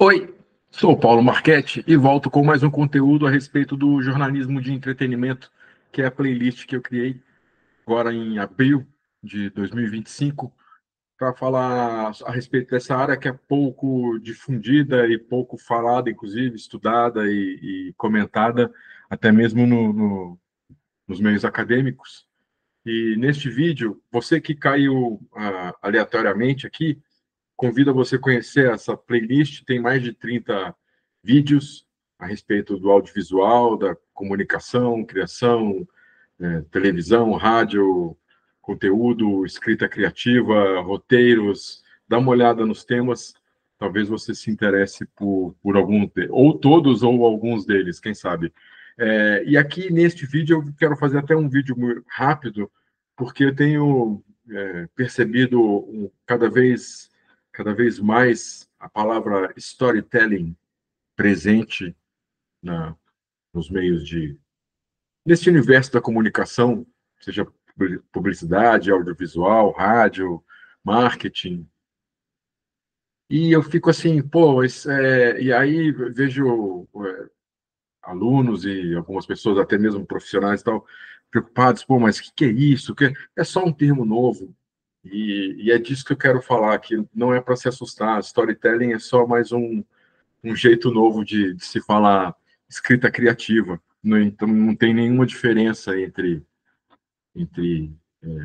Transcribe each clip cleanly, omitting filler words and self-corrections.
Oi, sou o Paulo Marchetti e volto com mais um conteúdo a respeito do jornalismo de entretenimento, que é a playlist que eu criei agora em abril de 2025, para falar a respeito dessa área que é pouco difundida e pouco falada, inclusive estudada e comentada, até mesmo nos meios acadêmicos. E neste vídeo, você que caiu aleatoriamente aqui, convido a você conhecer essa playlist. Tem mais de 30 vídeos a respeito do audiovisual, da comunicação, criação, televisão, rádio, conteúdo, escrita criativa, roteiros. Dá uma olhada nos temas. Talvez você se interesse por algum, ou todos, ou alguns deles, quem sabe. E aqui neste vídeo eu quero fazer até um vídeo rápido, porque eu tenho percebido cada vez mais a palavra storytelling presente na, nos meios nesse universo da comunicação, seja publicidade, audiovisual, rádio, marketing. E eu fico assim, pô, e aí vejo alunos e algumas pessoas, até mesmo profissionais e tal, preocupados, pô, mas o que é isso? É só um termo novo. E é disso que eu quero falar aqui. Não é para se assustar. Storytelling é só mais um jeito novo de se falar escrita criativa. Então, não tem nenhuma diferença entre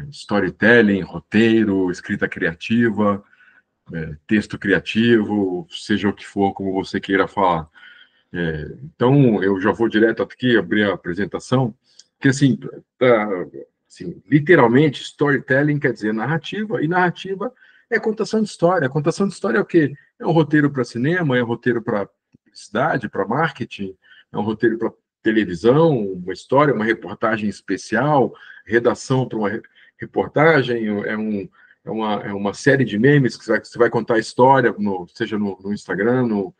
storytelling, roteiro, escrita criativa, texto criativo, seja o que for, como você queira falar. Então, eu já vou direto aqui abrir a apresentação, que assim, assim, literalmente, storytelling quer dizer narrativa, e narrativa é contação de história. Contação de história é o quê? É um roteiro para cinema, é um roteiro para publicidade, para marketing, é um roteiro para televisão, uma história, uma reportagem especial, redação para uma reportagem, é uma série de memes que você vai contar a história, seja no Instagram, no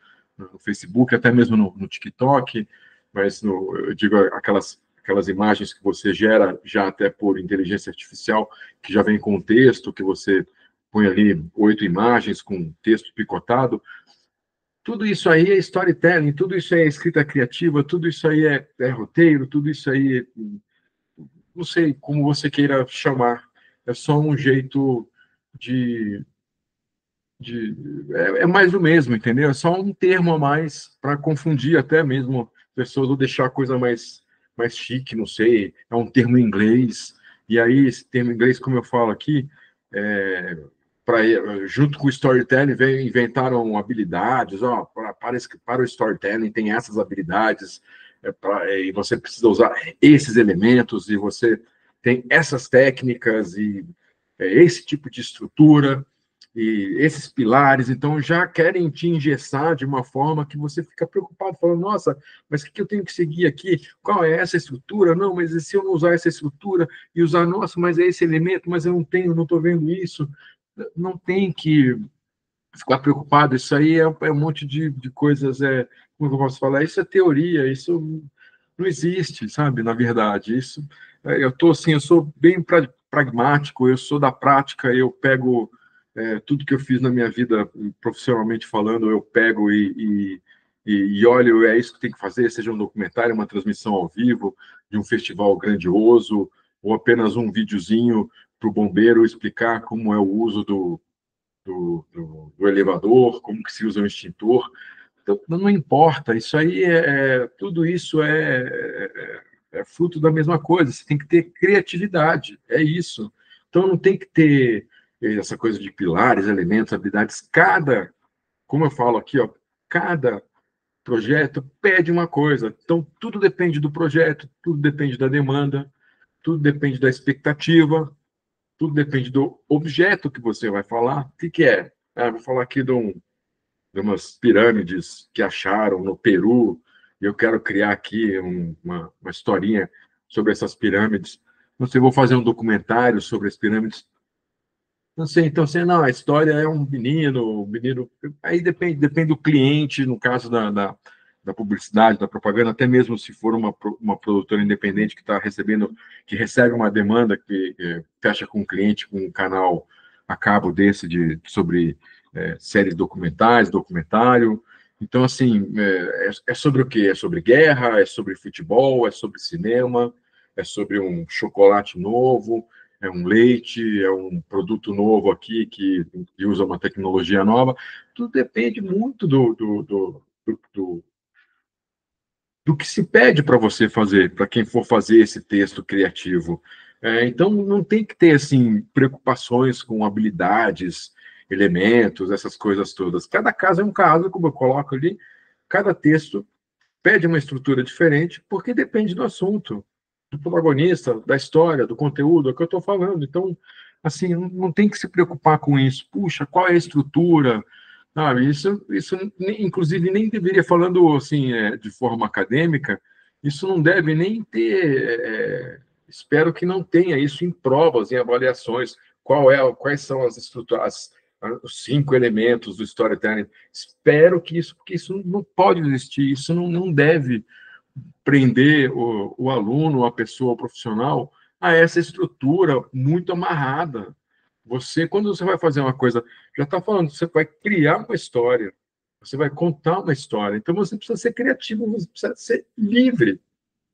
Facebook, até mesmo no TikTok, mas eu digo aquelas imagens que você gera já até por inteligência artificial, que já vem com texto, que você põe ali 8 imagens com texto picotado. Tudo isso aí é storytelling, tudo isso aí é escrita criativa, tudo isso aí é roteiro, tudo isso aí, não sei como você queira chamar, é só um jeito de é mais do mesmo, entendeu? É só um termo a mais para confundir até mesmo pessoas ou deixar a coisa mais chique, não sei. É um termo em inglês, e aí esse termo em inglês, como eu falo aqui, junto com o storytelling, inventaram habilidades, ó, para o storytelling tem essas habilidades, e você precisa usar esses elementos, e você tem essas técnicas, e esse tipo de estrutura e esses pilares, então já querem te engessar de uma forma que você fica preocupado, falando, nossa, mas o que eu tenho que seguir aqui? Qual é essa estrutura? Não, mas e se eu não usar essa estrutura e usar, nossa, mas é esse elemento, mas eu não tenho, não estou vendo isso. Não tem que ficar preocupado, isso aí é um monte de coisas, como eu posso falar, isso é teoria, isso não existe, sabe, na verdade, isso, eu tô assim, eu sou bem pragmático, eu sou da prática, eu pego tudo que eu fiz na minha vida, profissionalmente falando, eu pego e olho, é isso que tem que fazer, seja um documentário, uma transmissão ao vivo, de um festival grandioso, ou apenas um videozinho para o bombeiro explicar como é o uso do elevador, como que se usa o extintor. Então, não importa, isso aí tudo isso é fruto da mesma coisa, você tem que ter criatividade, é isso. Então não tem que ter essa coisa de pilares, elementos, habilidades, como eu falo aqui, ó, cada projeto pede uma coisa, então tudo depende do projeto, tudo depende da demanda, tudo depende da expectativa, tudo depende do objeto que você vai falar. O que é? Vou falar aqui de umas pirâmides que acharam no Peru, e eu quero criar aqui uma historinha sobre essas pirâmides. Não sei, vou fazer um documentário sobre as pirâmides. Não sei, então, assim, não, a história é um menino. Aí depende do cliente, no caso da publicidade, da propaganda, até mesmo se for uma produtora independente que está recebendo, que recebe uma demanda que fecha com um cliente, com um canal a cabo desse sobre séries documentais, documentário. Então, assim, é sobre o quê? É sobre guerra, é sobre futebol, é sobre cinema, é sobre um chocolate novo, é um leite, é um produto novo aqui que usa uma tecnologia nova. Tudo depende muito do que se pede para você fazer, para quem for fazer esse texto criativo. Então, não tem que ter assim preocupações com habilidades, elementos, essas coisas todas. Cada caso é um caso, como eu coloco ali, cada texto pede uma estrutura diferente, porque depende do assunto, do protagonista, da história, do conteúdo, é o que eu estou falando. Então, assim, não tem que se preocupar com isso. Puxa, qual é a estrutura? Sabe, isso inclusive, nem deveria, falando assim, de forma acadêmica, isso não deve nem ter, espero que não tenha isso em provas, em avaliações, quais são as estruturas, os 5 elementos do storytelling. Espero que isso, porque isso não pode existir, isso não deve prender o aluno, a pessoa, o profissional, a essa estrutura muito amarrada. Quando você vai fazer uma coisa, já está falando, você vai criar uma história, você vai contar uma história. Então você precisa ser criativo, você precisa ser livre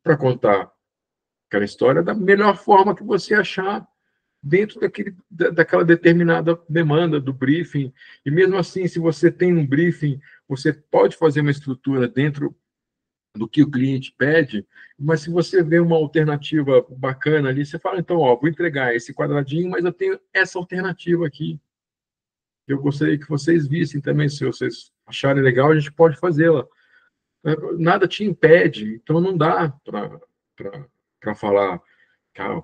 para contar aquela história da melhor forma que você achar dentro daquela determinada demanda do briefing. E mesmo assim, se você tem um briefing, você pode fazer uma estrutura dentro do que o cliente pede, mas se você vê uma alternativa bacana ali, você fala, então, ó, vou entregar esse quadradinho, mas eu tenho essa alternativa aqui. Eu gostaria que vocês vissem também, se vocês acharem legal, a gente pode fazê-la. Nada te impede, então não dá para falar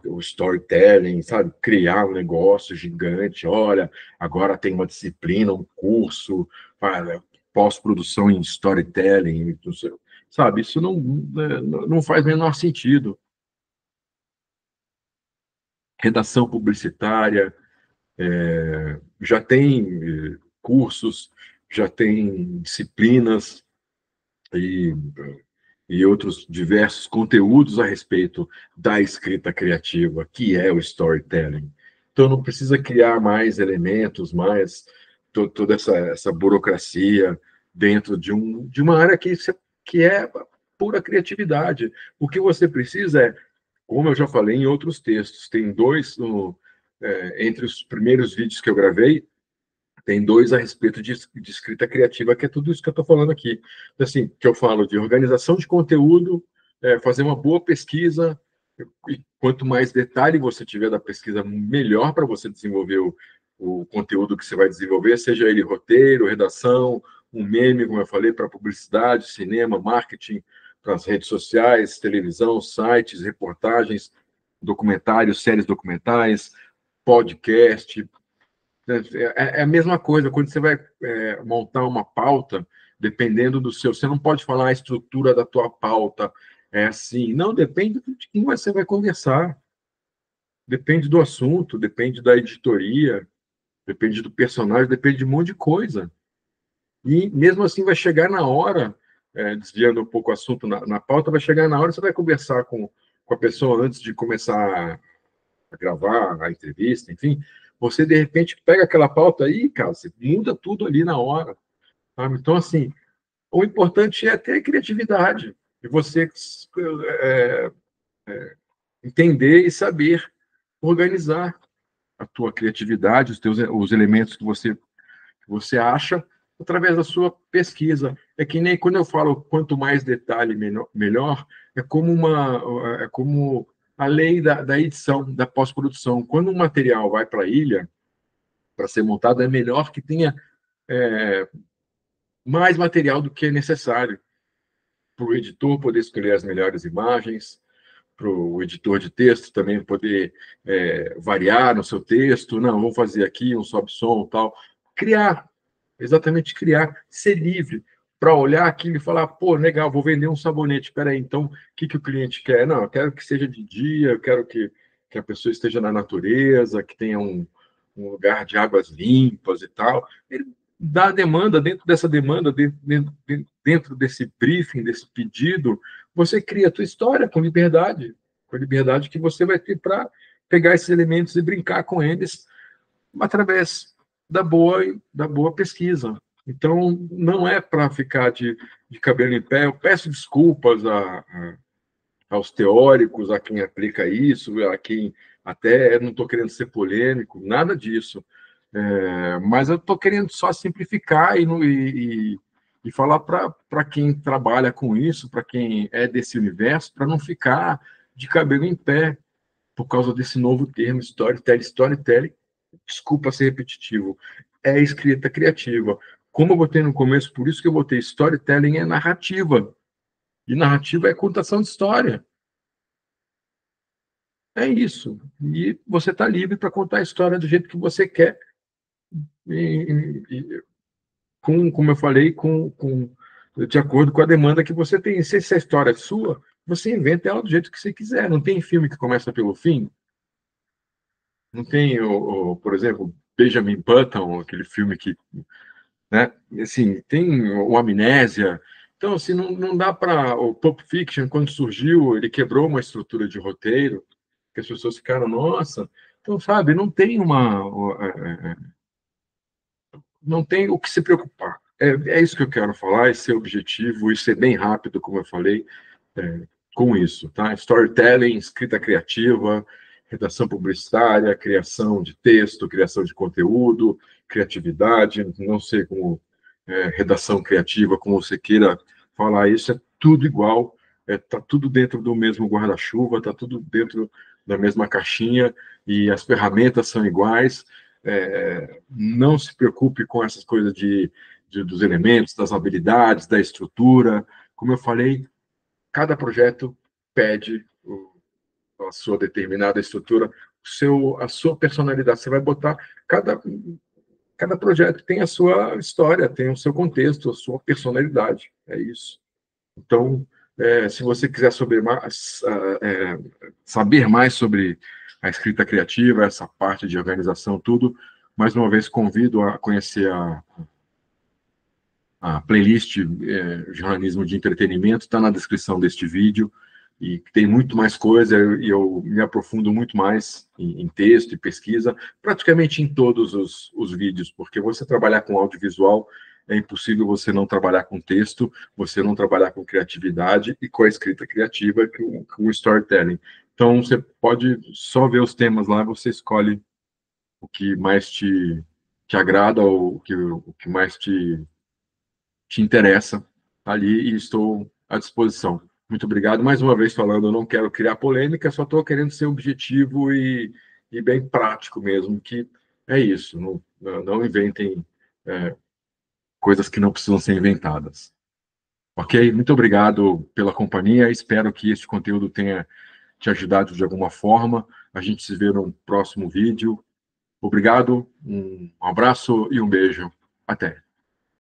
o storytelling, sabe? Criar um negócio gigante. Olha, agora tem uma disciplina, um curso, pós-produção em storytelling, sabe? Isso não faz o menor sentido. Redação publicitária, já tem cursos, já tem disciplinas e, e outros diversos conteúdos a respeito da escrita criativa, que é o storytelling. Então, não precisa criar mais elementos, mais toda essa burocracia dentro de uma área que é pura criatividade. O que você precisa é, como eu já falei em outros textos, tem dois entre os primeiros vídeos que eu gravei, tem dois a respeito de escrita criativa, que é tudo isso que eu estou falando aqui. Então, assim, que eu falo de organização de conteúdo, fazer uma boa pesquisa, e quanto mais detalhe você tiver da pesquisa, melhor para você desenvolver o conteúdo que você vai desenvolver, seja ele roteiro, redação, um meme, como eu falei, para publicidade, cinema, marketing, para as redes sociais, televisão, sites, reportagens, documentários, séries documentais, podcast, é a mesma coisa, quando você vai montar uma pauta, dependendo do seu. Você não pode falar a estrutura da tua pauta é assim. Não, depende de quem você vai conversar. Depende do assunto, depende da editoria, depende do personagem, depende de um monte de coisa. E mesmo assim vai chegar na hora, desviando um pouco o assunto na pauta, vai chegar na hora, você vai conversar com a pessoa antes de começar a gravar a entrevista, enfim, você de repente pega aquela pauta aí, cara, você muda tudo ali na hora. Sabe? Então, assim, o importante é ter criatividade e você é, entender e saber organizar a tua criatividade, os elementos que você acha através da sua pesquisa. É que nem quando eu falo quanto mais detalhe melhor, é como a lei da edição, da pós-produção. Quando um material vai para a ilha para ser montado, é melhor que tenha mais material do que é necessário para o editor poder escolher as melhores imagens, para o editor de texto também poder variar no seu texto. Não, vou fazer aqui um sobe-som tal. Criar, exatamente criar, ser livre para olhar aquilo e falar, pô, legal, vou vender um sabonete. Espera aí, então, o que o cliente quer? Não, eu quero que seja de dia, eu quero que a pessoa esteja na natureza, que tenha um lugar de águas limpas e tal. Ele dá a demanda, dentro dessa demanda, dentro desse briefing, desse pedido, você cria a tua história com a liberdade que você vai ter para pegar esses elementos e brincar com eles através da boa pesquisa. Então, não é para ficar de cabelo em pé. Eu peço desculpas aos teóricos, a quem aplica isso, a quem até não estou querendo ser polêmico, nada disso. Mas eu estou querendo só simplificar e falar para quem trabalha com isso, para quem é desse universo, para não ficar de cabelo em pé por causa desse novo termo, storytelling. Storytelling, desculpa ser repetitivo, é escrita criativa. Como eu botei no começo, por isso que eu botei storytelling é narrativa. E narrativa é contação de história. É isso. E você está livre para contar a história do jeito que você quer. Como eu falei, de acordo com a demanda que você tem. Se essa história é sua, você inventa ela do jeito que você quiser. Não tem filme que começa pelo fim? Não tem, por exemplo, Benjamin Button, aquele filme que, né? Assim, tem o Amnésia. Então, assim, não dá para... O Pulp Fiction, quando surgiu, ele quebrou uma estrutura de roteiro, que as pessoas ficaram, nossa... Então, sabe, não tem não tem o que se preocupar. É isso que eu quero falar, esse é o objetivo, e ser bem rápido, como eu falei, com isso, tá? Storytelling, escrita criativa, redação publicitária, criação de texto, criação de conteúdo, criatividade, não sei como redação criativa, como você queira falar isso, é tudo igual, tá tudo dentro do mesmo guarda-chuva, tá tudo dentro da mesma caixinha e as ferramentas são iguais. Não se preocupe com essas coisas dos elementos, das habilidades, da estrutura. Como eu falei, cada projeto pede a sua determinada estrutura, a sua personalidade. Você vai botar cada projeto tem a sua história, tem o seu contexto, a sua personalidade. É isso. Então, se você quiser saber mais sobre a escrita criativa, essa parte de organização, tudo, mais uma vez convido a conhecer a playlist Jornalismo de Entretenimento, está na descrição deste vídeo, e tem muito mais coisa, e eu me aprofundo muito mais em texto e pesquisa, praticamente em todos os vídeos, porque você trabalhar com audiovisual é impossível você não trabalhar com texto, você não trabalhar com criatividade e com a escrita criativa, com o storytelling. Então, você pode só ver os temas lá, você escolhe o que mais te agrada, ou o que mais te interessa ali, e estou à disposição. Muito obrigado. Mais uma vez falando, eu não quero criar polêmica, só estou querendo ser objetivo e bem prático mesmo, que é isso, não inventem coisas que não precisam ser inventadas. Ok? Muito obrigado pela companhia, espero que este conteúdo tenha te ajudado de alguma forma. A gente se vê no próximo vídeo. Obrigado, um abraço e um beijo. Até.